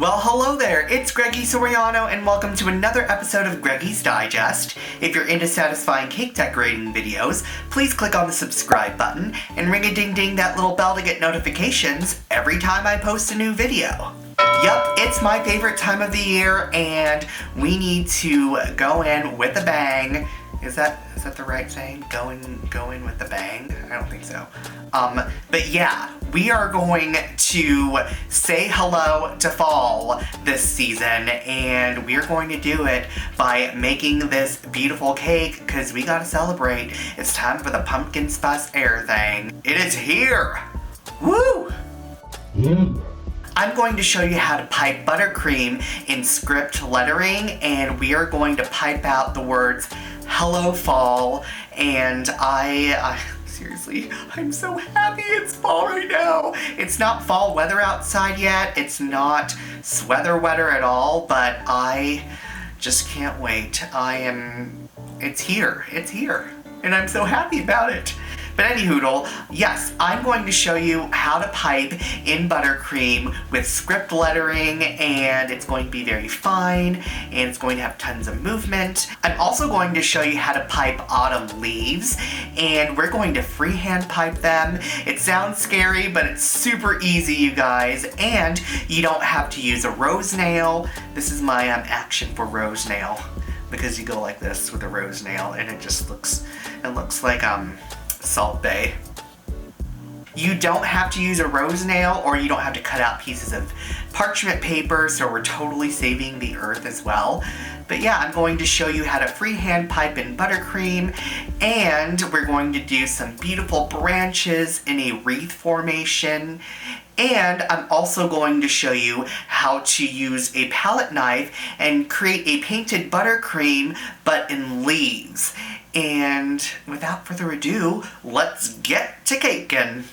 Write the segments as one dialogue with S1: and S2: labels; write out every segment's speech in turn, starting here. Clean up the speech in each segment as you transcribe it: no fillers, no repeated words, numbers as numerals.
S1: Well, hello there, it's Greggy Soriano, and welcome to another episode of Greggy's Digest. If you're into satisfying cake decorating videos, please click on the subscribe button and ring-a-ding-ding that little bell to get notifications every time I post a new video. Yup, it's my favorite time of the year, and we need to go in with a bang. Is that the right saying? Go in with a bang? I don't think so. But yeah, we are going to say hello to fall this season, and we're going to do it by making this beautiful cake, because we gotta celebrate. It's time for the pumpkin spice air thing. It is here! Woo! I'm going to show you how to pipe buttercream in script lettering, and we are going to pipe out the words hello fall, and seriously, I'm so happy it's fall right now. It's not fall weather outside yet, it's not sweater weather at all, but I just can't wait. It's here, and I'm so happy about it. But anyhoodle, yes, I'm going to show you how to pipe in buttercream with script lettering, and it's going to be very fine, and it's going to have tons of movement. I'm also going to show you how to pipe autumn leaves, and we're going to freehand pipe them. It sounds scary, but it's super easy, you guys, and you don't have to use a rose nail. This is my action for rose nail, because you go like this with a rose nail, and it looks like Salt Bae. You don't have to use a rose nail, or you don't have to cut out pieces of parchment paper, so we're totally saving the earth as well. But yeah, I'm going to show you how to freehand pipe in buttercream, and we're going to do some beautiful branches in a wreath formation. And I'm also going to show you how to use a palette knife and create a painted buttercream, but in leaves. And without further ado, let's get to caking!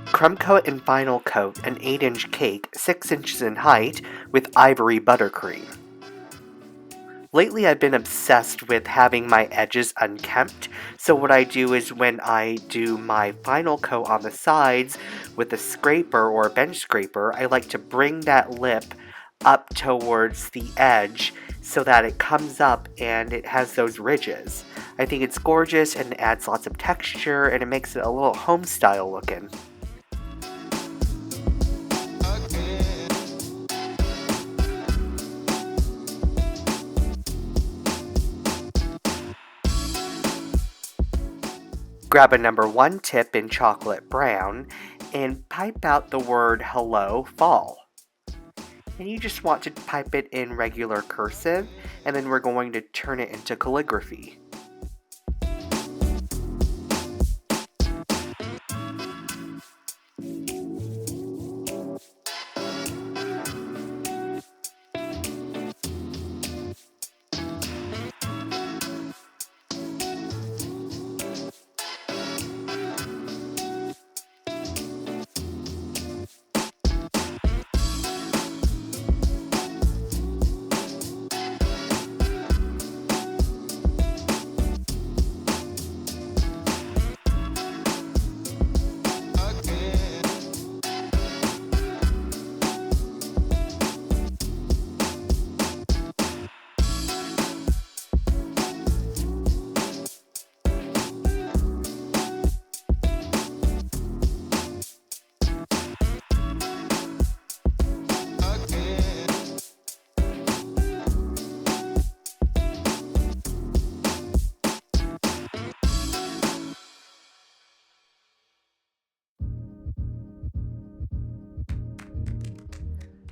S1: Crumb Coat and Final Coat an 8-inch cake 6 inches in height with ivory buttercream. Lately I've been obsessed with having my edges unkempt, so what I do is when I do my final coat on the sides with a scraper or a bench scraper, I like to bring that lip up towards the edge so that it comes up and it has those ridges. I think it's gorgeous and it adds lots of texture and it makes it a little home style looking. Grab a number 1 tip in chocolate brown and pipe out the word hello fall. And you just want to pipe it in regular cursive, and then we're going to turn it into calligraphy.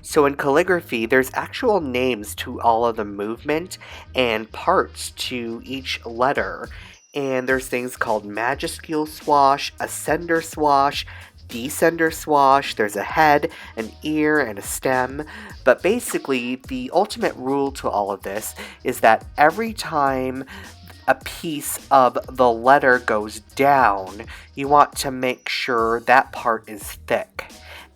S1: So in calligraphy, there's actual names to all of the movement and parts to each letter. And there's things called majuscule swash, ascender swash, descender swash, there's a head, an ear, and a stem. But basically, the ultimate rule to all of this is that every time a piece of the letter goes down, you want to make sure that part is thick.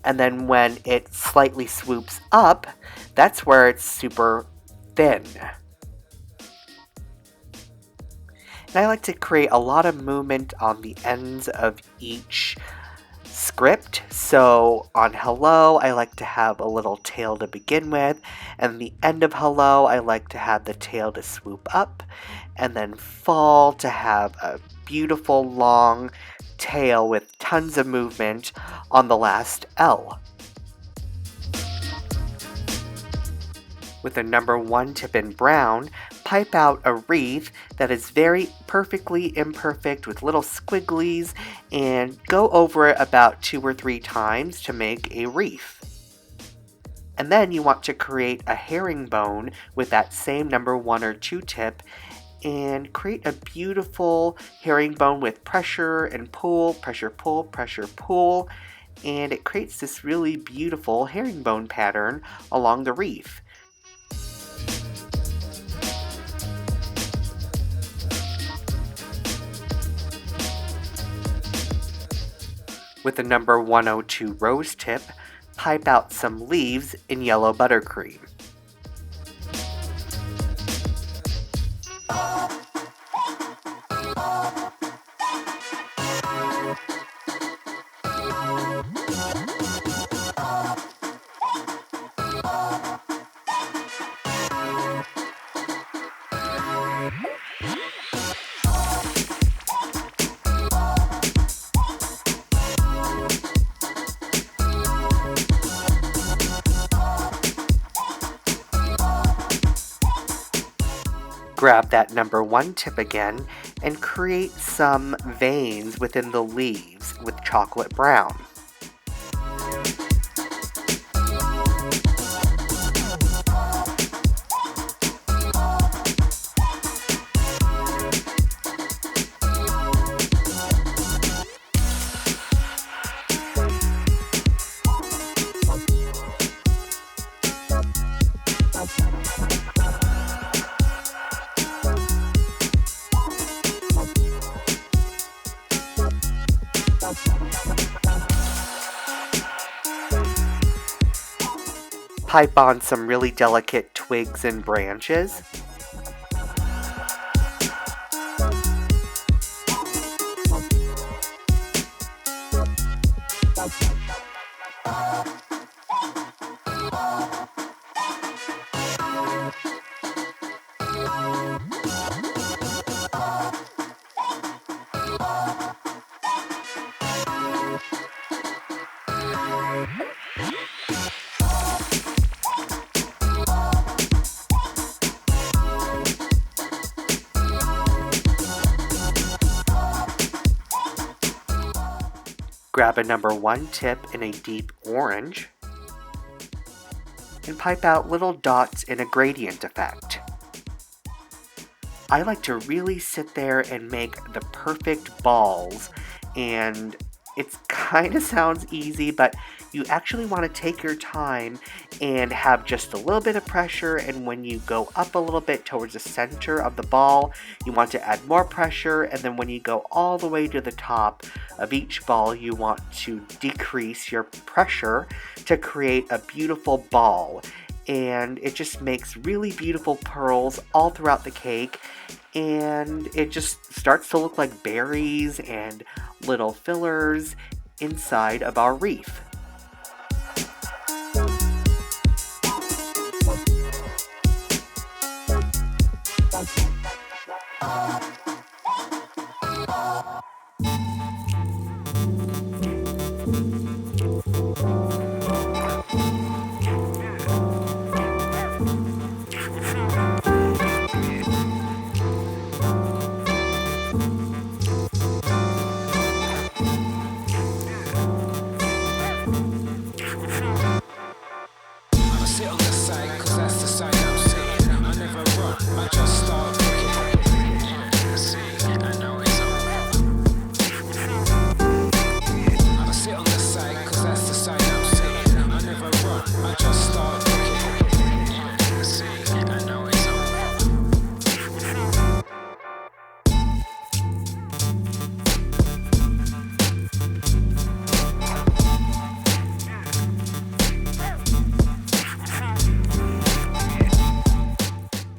S1: And then when it slightly swoops up, that's where it's super thin. And I like to create a lot of movement on the ends of each script. So on hello, I like to have a little tail to begin with, and the end of hello, I like to have the tail to swoop up, and then fall to have a beautiful long tail with tons of movement on the last L. With a number 1 tip in brown, pipe out a wreath that is very perfectly imperfect with little squigglies, and go over it about 2 or 3 times to make a wreath. And then you want to create a herringbone with that same number 1 or 2 tip, and create a beautiful herringbone with pressure and pull, pressure pull, pressure pull, and it creates this really beautiful herringbone pattern along the wreath. With the number 102 rose tip, pipe out some leaves in yellow buttercream. Grab that number 1 tip again and create some veins within the leaves with chocolate brown. Pipe on some really delicate twigs and branches. Grab a number 1 tip in a deep orange, and pipe out little dots in a gradient effect. I like to really sit there and make the perfect balls, and it kind of sounds easy, but you actually want to take your time and have just a little bit of pressure, and when you go up a little bit towards the center of the ball, you want to add more pressure, and then when you go all the way to the top of each ball, you want to decrease your pressure to create a beautiful ball. And it just makes really beautiful pearls all throughout the cake, and it just starts to look like berries and little fillers inside of our wreath.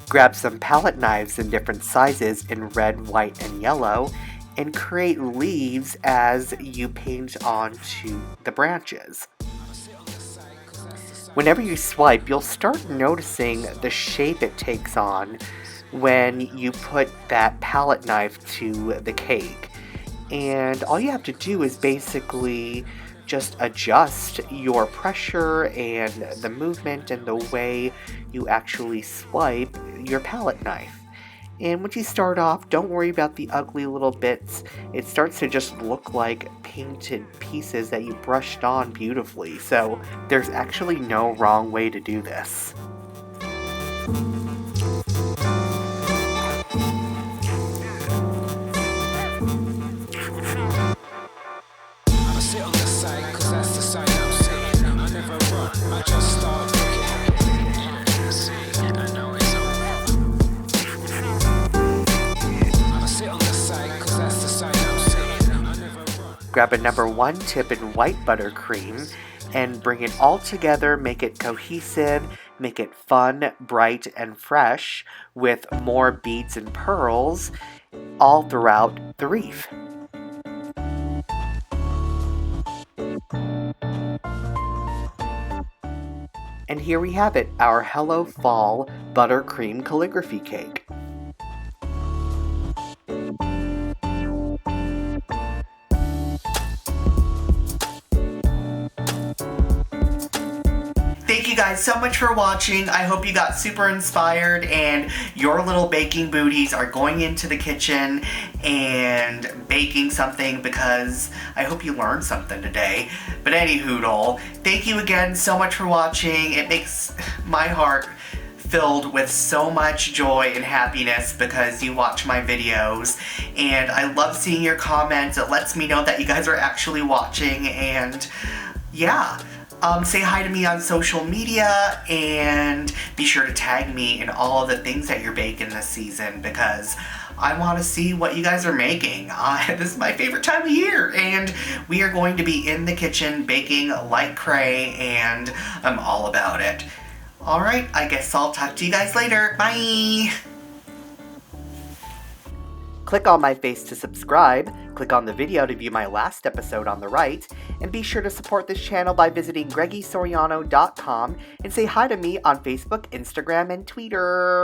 S1: Grab some palette knives in different sizes in red, white, and yellow, and create leaves as you paint onto the branches. Whenever you swipe, you'll start noticing the shape it takes on when you put that palette knife to the cake. And all you have to do is basically just adjust your pressure and the movement and the way you actually swipe your palette knife. And once you start off, don't worry about the ugly little bits. It starts to just look like painted pieces that you brushed on beautifully. So there's actually no wrong way to do this. Grab a number 1 tip in white buttercream and bring it all together, make it cohesive, make it fun, bright, and fresh with more beads and pearls all throughout the wreath. And here we have it, our Hello Fall Buttercream Calligraphy Cake. Thank you guys so much for watching. I hope you got super inspired and your little baking booties are going into the kitchen and baking something, because I hope you learned something today. But anyhoodle, thank you again so much for watching. It makes my heart filled with so much joy and happiness because you watch my videos, and I love seeing your comments. It lets me know that you guys are actually watching, and yeah. Say hi to me on social media, and be sure to tag me in all of the things that you're baking this season, because I want to see what you guys are making. This is my favorite time of year, and we are going to be in the kitchen baking like cray, and I'm all about it. Alright, I guess I'll talk to you guys later. Bye! Click on my face to subscribe, click on the video to view my last episode on the right, and be sure to support this channel by visiting GreggySoriano.com and say hi to me on Facebook, Instagram, and Twitter.